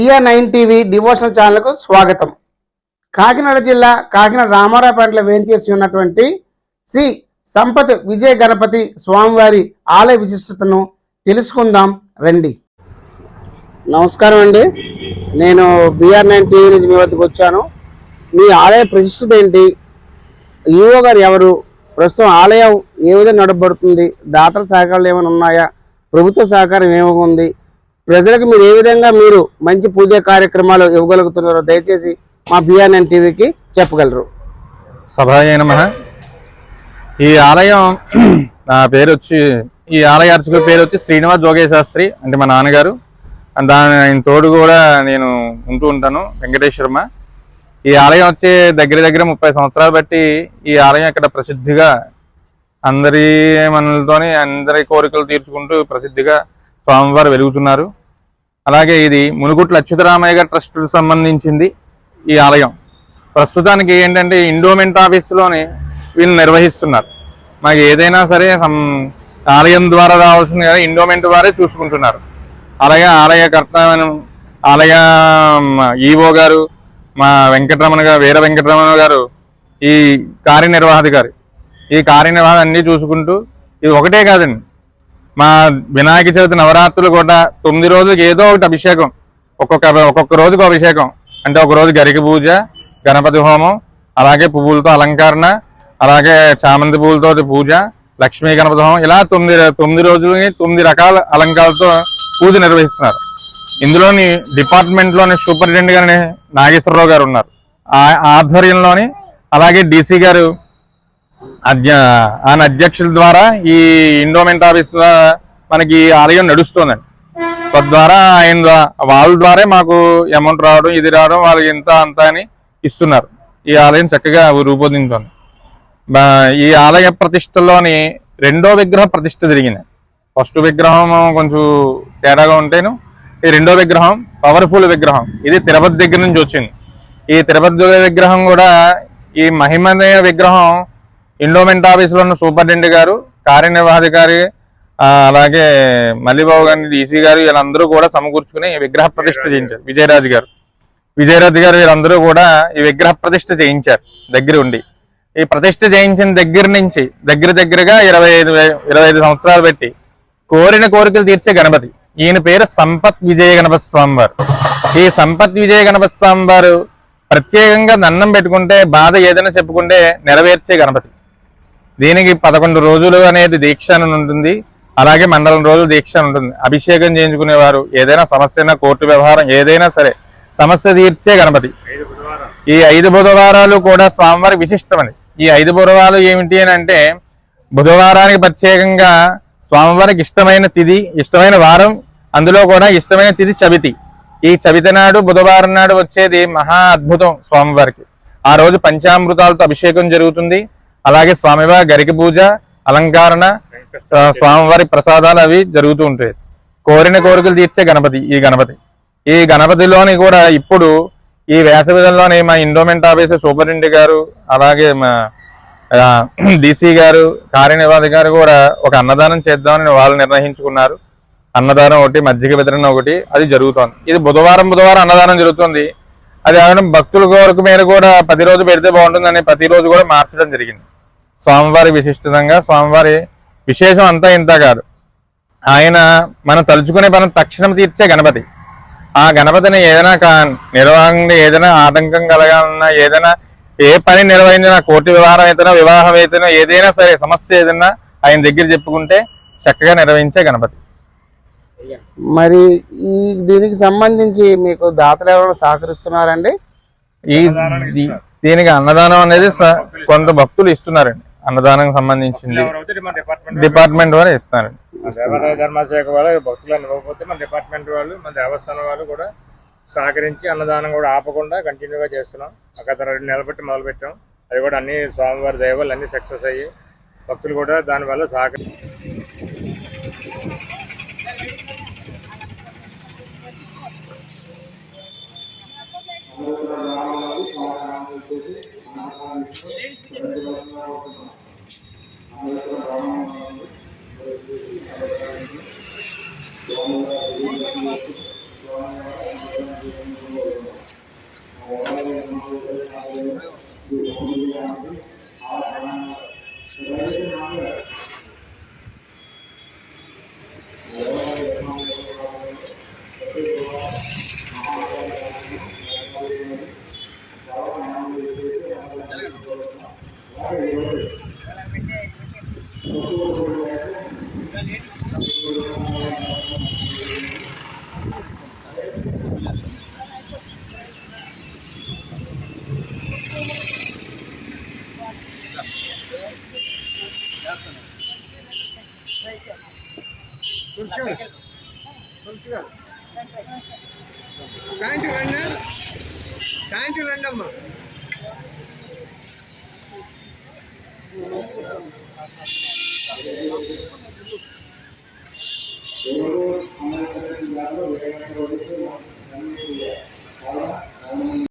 BR9 TV devotional ఛానల్కు స్వాగతం. కాకినాడ జిల్లా కాకినాడ రామారావుపేటలో వేంచేసి ఉన్నటువంటి శ్రీ సంపత్ విజయ గణపతి స్వామివారి ఆలయ విశిష్టతను తెలుసుకుందాం రండి. నమస్కారం అండి, నేను BR9 టీవీ నుంచి మీ వద్దకు వచ్చాను. మీ ఆలయ ప్రతిష్ఠత ఏంటి, ఈవో గారు ఎవరు, ప్రస్తుతం ఆలయం ఏ విధంగా నడపబడుతుంది, దాతల సహకారాలు ఏమైనా ఉన్నాయా, ప్రభుత్వ సహకారం ఏముంది, ప్రజలకు మీరు ఏ విధంగా మీరు మంచి పూజా కార్యక్రమాలు ఇవ్వగలుగుతున్నారో దయచేసి మా BR9 టీవీకి చెప్పగలరు. సభాయ నమః. ఈ ఆలయం నా పేరు వచ్చి, ఈ ఆలయ అర్చకుల పేరు వచ్చి శ్రీనివాస్ జోగయ్య శాస్త్రి, అంటే మా నాన్నగారు. ఆయన తోడు కూడా నేను ఉంటూ ఉంటాను, వెంకటేశ్వరమ్మ. ఈ ఆలయం వచ్చి దగ్గర 30 సంవత్సరాలు బట్టి ఈ ఆలయం ఇక్కడ ప్రసిద్ధిగా అందరి మనలతోని అందరి కోరికలు తీర్చుకుంటూ ప్రసిద్ధిగా స్వామివారు వెలుగుతున్నారు. అలాగే ఇది మునుగుట్ల అచ్యుతరామయ్య గారి ట్రస్ట్కు సంబంధించింది ఈ ఆలయం. ప్రస్తుతానికి ఏంటంటే ఎండోమెంట్ ఆఫీసులోని వీళ్ళు నిర్వహిస్తున్నారు. మాకు ఏదైనా సరే ఆలయం ద్వారా రావాల్సింది కదా, ఎండోమెంట్ వారే చూసుకుంటున్నారు. అలాగే ఆలయకర్త ఆలయ ఈవో గారు, మా వీర వెంకటరమణ గారు ఈ కార్యనిర్వాహాధికారి. ఈ కార్యనిర్వహణ అన్నీ చూసుకుంటూ, ఇది ఒకటే కాదండి, మా వినాయక చవితి నవరాత్రులు కూడా 9 రోజులకి ఏదో ఒకటి అభిషేకం, ఒక్కొక్క రోజుకు అభిషేకం. అంటే ఒక రోజు గరిక పూజ, గణపతి హోమం, అలాగే పువ్వులతో అలంకరణ, అలాగే చామంతి పువ్వులతో పూజ, లక్ష్మీ గణపతి హోమం, ఇలా 9 రోజులకి 9 రకాల అలంకారాలతో పూజ నిర్వహిస్తున్నారు. ఇందులోని డిపార్ట్మెంట్లోని సూపరింటెండెంట్ గారిని నాగేశ్వరరావు గారు ఉన్నారు. ఆ ఆధ్వర్యంలోని అలాగే DC గారు ఆయన అధ్యక్షుల ద్వారా ఈ ఎండోమెంట్ ఆఫీస్ మనకి ఆలయం నడుస్తుందండి. తద్వారా వాళ్ళ ద్వారా మాకు అమౌంట్ రావడం, ఇది రావడం, వాళ్ళకి ఇంత అంత అని ఇస్తున్నారు. ఈ ఆలయం చక్కగా రూపొందించుంది. ఈ ఆలయ ప్రతిష్టలోని 2వ విగ్రహం ప్రతిష్ట జరిగింది. ఫస్ట్ విగ్రహం కొంచెం తేడాగా ఉంటేను, ఈ 2వ విగ్రహం పవర్ఫుల్ విగ్రహం. ఇది తిరుపతి దగ్గర నుంచి వచ్చింది. ఈ తిరుపతి విగ్రహం కూడా, ఈ మహిమనీయ విగ్రహం ఎండోమెంట్ ఆఫీసులో ఉన్న సూపరింటెండెంట్ గారు, కార్యనిర్వాహాధికారి, అలాగే మల్లిబాబు గారిని DC గారు, వీళ్ళందరూ కూడా సమకూర్చుకుని విగ్రహ ప్రతిష్ఠ చేయించారు. విజయరాజు గారు వీళ్ళందరూ కూడా ఈ విగ్రహ ప్రతిష్ఠ చేయించారు దగ్గర ఉండి. ఈ ప్రతిష్ఠ చేయించిన దగ్గర నుంచి దగ్గరగా 25 సంవత్సరాలు పెట్టి కోరిన కోరికలు తీర్చే గణపతి. ఈయన పేరు సంపత్ విజయ గణపతి స్వామి వారు. ఈ సంపత్ విజయ గణపతి స్వామి వారు ప్రత్యేకంగా దండం పెట్టుకుంటే, బాధ ఏదైనా చెప్పుకుంటే నెరవేర్చే గణపతి. దీనికి 11 రోజులు అనేది దీక్ష అని ఉంటుంది. అలాగే మండలం రోజులు దీక్ష ఉంటుంది. అభిషేకం చేయించుకునేవారు, ఏదైనా సమస్య, కోర్టు వ్యవహారం ఏదైనా సరే సమస్య తీర్చే గణపతి. ఈ 5 బుధవారాలు కూడా స్వామివారి విశిష్టమని. ఈ 5 బుధవారాలు ఏమిటి అని అంటే, బుధవారానికి ప్రత్యేకంగా స్వామివారికి ఇష్టమైన తిథి, ఇష్టమైన వారం, అందులో కూడా ఇష్టమైన తిథి చవితి. ఈ చవితి నాడు, బుధవారం నాడు వచ్చేది మహా అద్భుతం స్వామివారికి. ఆ రోజు పంచామృతాలతో అభిషేకం జరుగుతుంది. అలాగే స్వామివారి గరిక పూజ, అలంకరణ, స్వామివారి ప్రసాదాలు అవి జరుగుతూ ఉంటాయి. కోరిన కోరికలు తీర్చే గణపతి ఈ గణపతిలోని కూడా ఇప్పుడు ఈ వేసవిధంలోని మా ఎండోమెంట్ ఆఫీస్ సూపరింటెండెంట్ గారు, అలాగే మా DC గారు, కార్యనిర్వాహక కూడా ఒక అన్నదానం చేద్దామని వాళ్ళు నిర్ణయించుకున్నారు. అన్నదానం ఒకటి, మజ్జిగ వితరణ ఒకటి, అది జరుగుతోంది. ఇది బుధవారం అన్నదానం జరుగుతుంది. అది కాకుండా భక్తుల కోరిక మీద కూడా 10 రోజులు పెడితే బాగుంటుందని ప్రతిరోజు కూడా మార్చడం జరిగింది. స్వామివారి విశిష్టంగా, స్వామివారి విశేషం అంతా ఇంత కాదు, ఆయన మనం తలుచుకునే పని తక్షణం తీర్చే గణపతి. ఆ గణపతిని ఏదైనా నిర్వహణ, ఏదైనా ఆటంకం కలగాలన్నా, ఏదైనా ఏ పని నిర్వహించినా, కోర్టు వ్యవహారం అయితేనో, వివాహం అయితేనో, ఏదైనా సరే సమస్య ఏదైనా ఆయన దగ్గర చెప్పుకుంటే చక్కగా నిర్వహించే గణపతి. మరి ఈ దీనికి సంబంధించి మీకు దాతలు ఎవరైనా సహకరిస్తున్నారండి? దీనికి అన్నదానం అనేది కొంత భక్తులు ఇస్తున్నారండి. అన్నదానం సంబంధించింది డిపార్ట్మెంట్ వారు ఇస్తున్నారండి. ధర్మశాఖ వాళ్ళు భక్తులు ఇవ్వకపోతే మన డిపార్ట్మెంట్ వాళ్ళు, మన దేవస్థానం వాళ్ళు కూడా సహకరించి అన్నదానం కూడా ఆపకుండా కంటిన్యూగా చేస్తున్నాం. గత 2 నెలలు బట్టి మొదలు పెట్టాం. అది కూడా అన్ని స్వామివారి దయ వల్ల అన్ని సక్సెస్ అయ్యి భక్తులు కూడా దానివల్ల సాయంత్రం రండి, సాయంత్రం రండి అమ్మా. దేవుడు